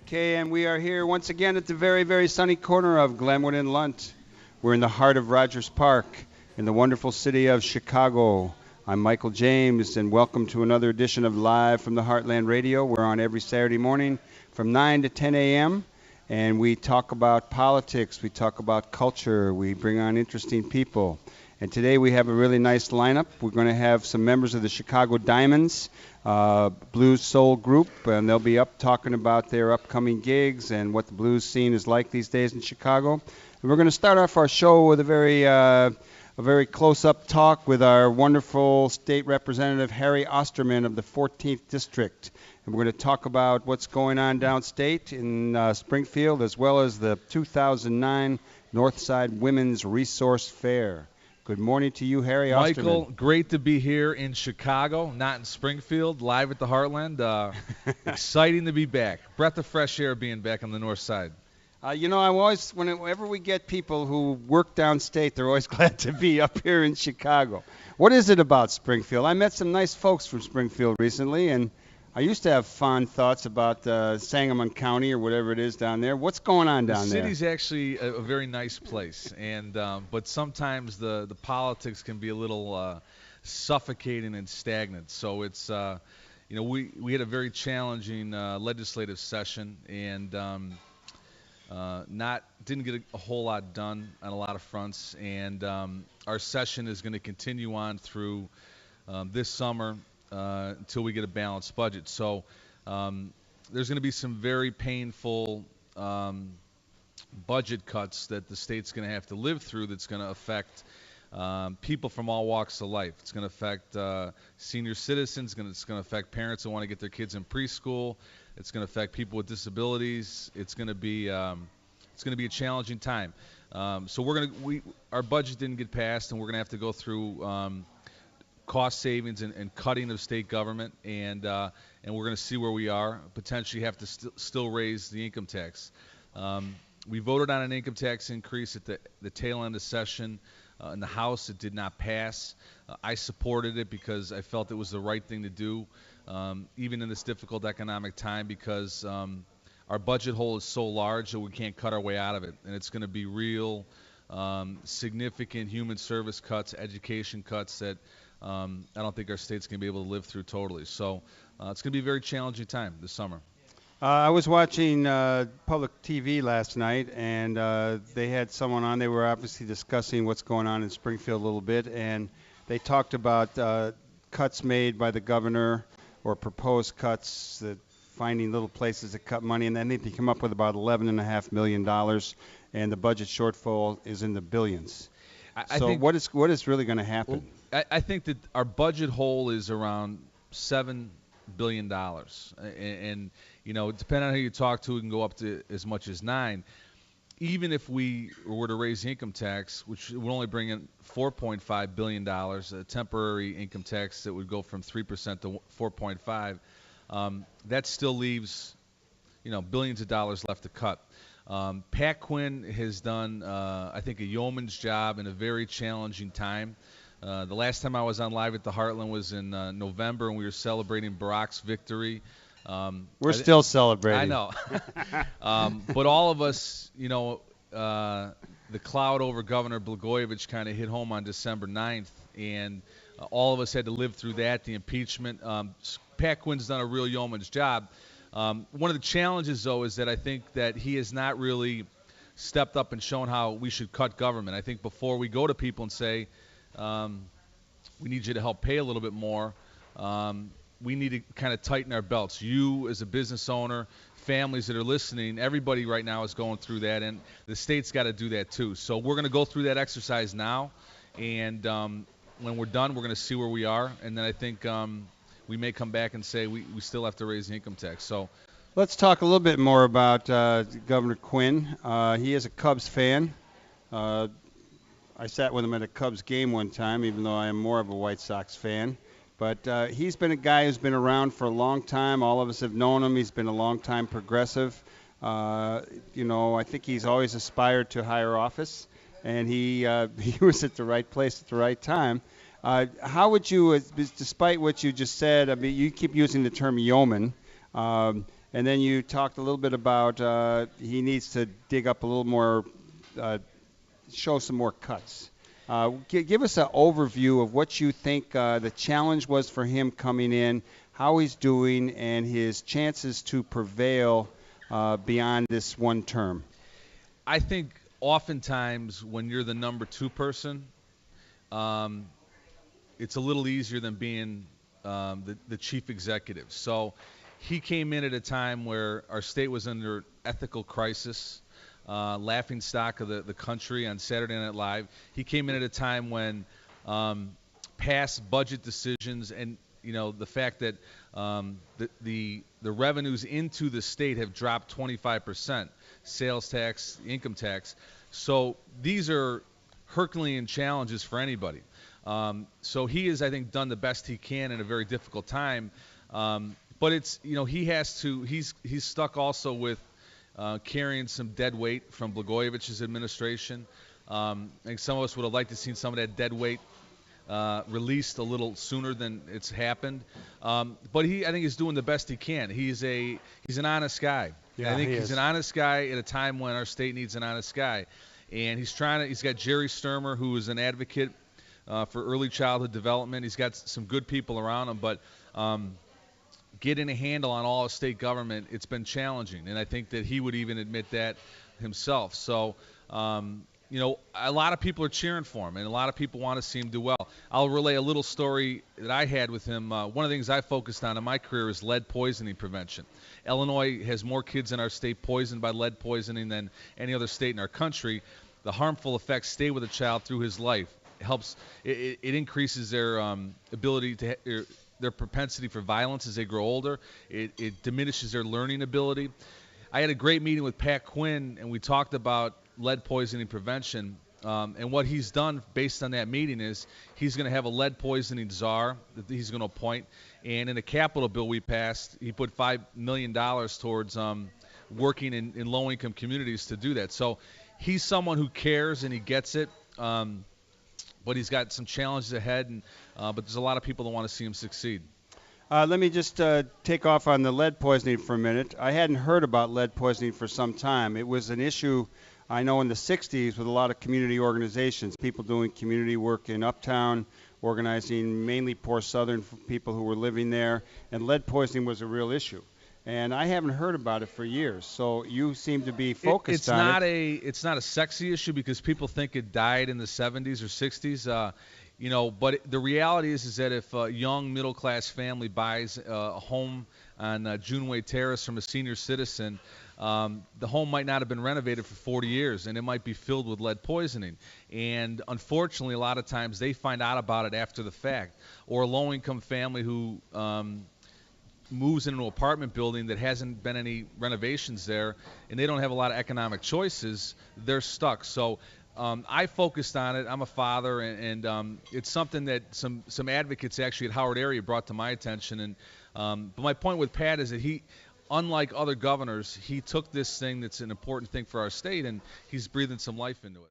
Okay, and we are here once again at the very, very sunny corner of Glenwood and Lunt. We're in the heart of Rogers Park in the wonderful city of Chicago. I'm Michael James, and welcome to another edition of Live from the Heartland Radio. We're on every Saturday morning from 9 to 10 a.m., and we talk about politics, we talk about culture, we bring on interesting people. And today we have a really nice lineup. We're going to have some members of the Chicago Diamonds blues soul group, and they'll be up talking about their upcoming gigs and what the blues scene is like these days in Chicago. And we're going to start off our show with a very close-up talk with our wonderful State Representative Harry Osterman of the 14th District. And we're going to talk about what's going on downstate in Springfield, as well as the 2009 Northside Women's Resource Fair. Good morning to you, Harry Osterman. Michael, great to be here in Chicago, not in Springfield, live at the Heartland. Exciting to be back. Breath of fresh air being back on the north side. I'm always, whenever we get people who work downstate, they're always glad to be up here in Chicago. What is it about Springfield? I met some nice folks from Springfield recently, and I used to have fond thoughts about Sangamon County or whatever it is down there. What's going on down there? The city's actually a very nice place, and but sometimes the politics can be a little suffocating and stagnant. So it's we had a very challenging legislative session, and didn't get a whole lot done on a lot of fronts. And our session is going to continue on through this summer. Until we get a balanced budget. So there's going to be some very painful budget cuts that the state's going to have to live through that's going to affect people from all walks of life. It's going to affect senior citizens. It's going to affect parents who want to get their kids in preschool. It's going to affect people with disabilities. It's going to be a challenging time. So our budget didn't get passed, and we're going to have to go through cost savings and cutting of state government, and we're going to see where we are. Potentially have to still raise the income tax. We voted on an income tax increase at the tail end of session in the House. It did not pass. I supported it because I felt it was the right thing to do, even in this difficult economic time, because our budget hole is so large that we can't cut our way out of it, and it's going to be real significant human service cuts, education cuts that I don't think our state's going to be able to live through totally. So it's going to be a very challenging time this summer. I was watching public TV last night, and they had someone on. They were obviously discussing what's going on in Springfield a little bit, and they talked about cuts made by the governor or proposed cuts, finding little places to cut money, and then they come up with about $11.5 million, and the budget shortfall is in the billions. I think what is really going to happen? Well, I think that our budget hole is around $7 billion, and depending on who you talk to, it can go up to as much as $9 billion. Even if we were to raise the income tax, which would only bring in $4.5 billion, a temporary income tax that would go from 3% to 4.5%, that still leaves billions of dollars left to cut. Pat Quinn has done, I think, a yeoman's job in a very challenging time. The last time I was on Live at the Heartland was in November, and we were celebrating Barack's victory. We're still celebrating. I know. But all of us, the cloud over Governor Blagojevich kind of hit home on December 9th, and all of us had to live through that, the impeachment. Pat Quinn's done a real yeoman's job. One of the challenges, though, is that I think that he has not really stepped up and shown how we should cut government. I think before we go to people and say, we need you to help pay a little bit more, we need to kind of tighten our belts. You, as a business owner, families that are listening, everybody right now is going through that, and the state's got to do that too. So we're going to go through that exercise now, and when we're done, we're going to see where we are, and then I think we may come back and say we still have to raise the income tax. So let's talk a little bit more about Governor Quinn. He is a Cubs fan. I sat with him at a Cubs game one time, even though I am more of a White Sox fan. But he's been a guy who's been around for a long time. All of us have known him. He's been a long-time progressive. I think he's always aspired to higher office, and he was at the right place at the right time. How would you, despite what you just said, I mean, you keep using the term yeoman. And then you talked a little bit about he needs to dig up a little more, show some more cuts. Give us an overview of what you think the challenge was for him coming in, how he's doing, and his chances to prevail beyond this one term. I think oftentimes when you're the number 2 person, it's a little easier than being the chief executive. So he came in at a time where our state was under ethical crisis, laughing stock of the country on Saturday Night Live. He came in at a time when past budget decisions and the fact that the revenues into the state have dropped 25%, sales tax, income tax. So these are Herculean challenges for anybody. So he has, I think, done the best he can in a very difficult time. But it's, he's stuck also with carrying some dead weight from Blagojevich's administration. I think some of us would have liked to see some of that dead weight released a little sooner than it's happened. But I think he's doing the best he can. He's an honest guy. Yeah, I think he's an honest guy at a time when our state needs an honest guy. And he's got Jerry Sturmer, who is an advocate for early childhood development. He's got some good people around him, but getting a handle on all of state government, it's been challenging. And I think that he would even admit that himself. So, a lot of people are cheering for him, and a lot of people want to see him do well. I'll relay a little story that I had with him. One of the things I focused on in my career is lead poisoning prevention. Illinois has more kids in our state poisoned by lead poisoning than any other state in our country. The harmful effects stay with a child through his life. It increases their ability to their propensity for violence as they grow older. It diminishes their learning ability. I had a great meeting with Pat Quinn, and we talked about lead poisoning prevention. And what he's done based on that meeting is he's going to have a lead poisoning czar that he's going to appoint. And in a capital bill we passed, he put $5 million towards working in low-income communities to do that. So he's someone who cares and he gets it. But he's got some challenges ahead, but there's a lot of people that want to see him succeed. Let me just take off on the lead poisoning for a minute. I hadn't heard about lead poisoning for some time. It was an issue, I know, in the 60s with a lot of community organizations, people doing community work in Uptown, organizing mainly poor Southern people who were living there, and lead poisoning was a real issue. And I haven't heard about it for years. So you seem to be focused on it. It's not a sexy issue because people think it died in the 70s or 60s. But the reality is that if a young middle-class family buys a home on Juneway Terrace from a senior citizen, the home might not have been renovated for 40 years, and it might be filled with lead poisoning. And unfortunately, a lot of times they find out about it after the fact. Or a low-income family who moves into an apartment building that hasn't been any renovations there, and they don't have a lot of economic choices, they're stuck. So I focused on it. I'm a father, and it's something that some advocates actually at Howard area brought to my attention. And but my point with Pat is that he, unlike other governors, he took this thing that's an important thing for our state, and he's breathing some life into it.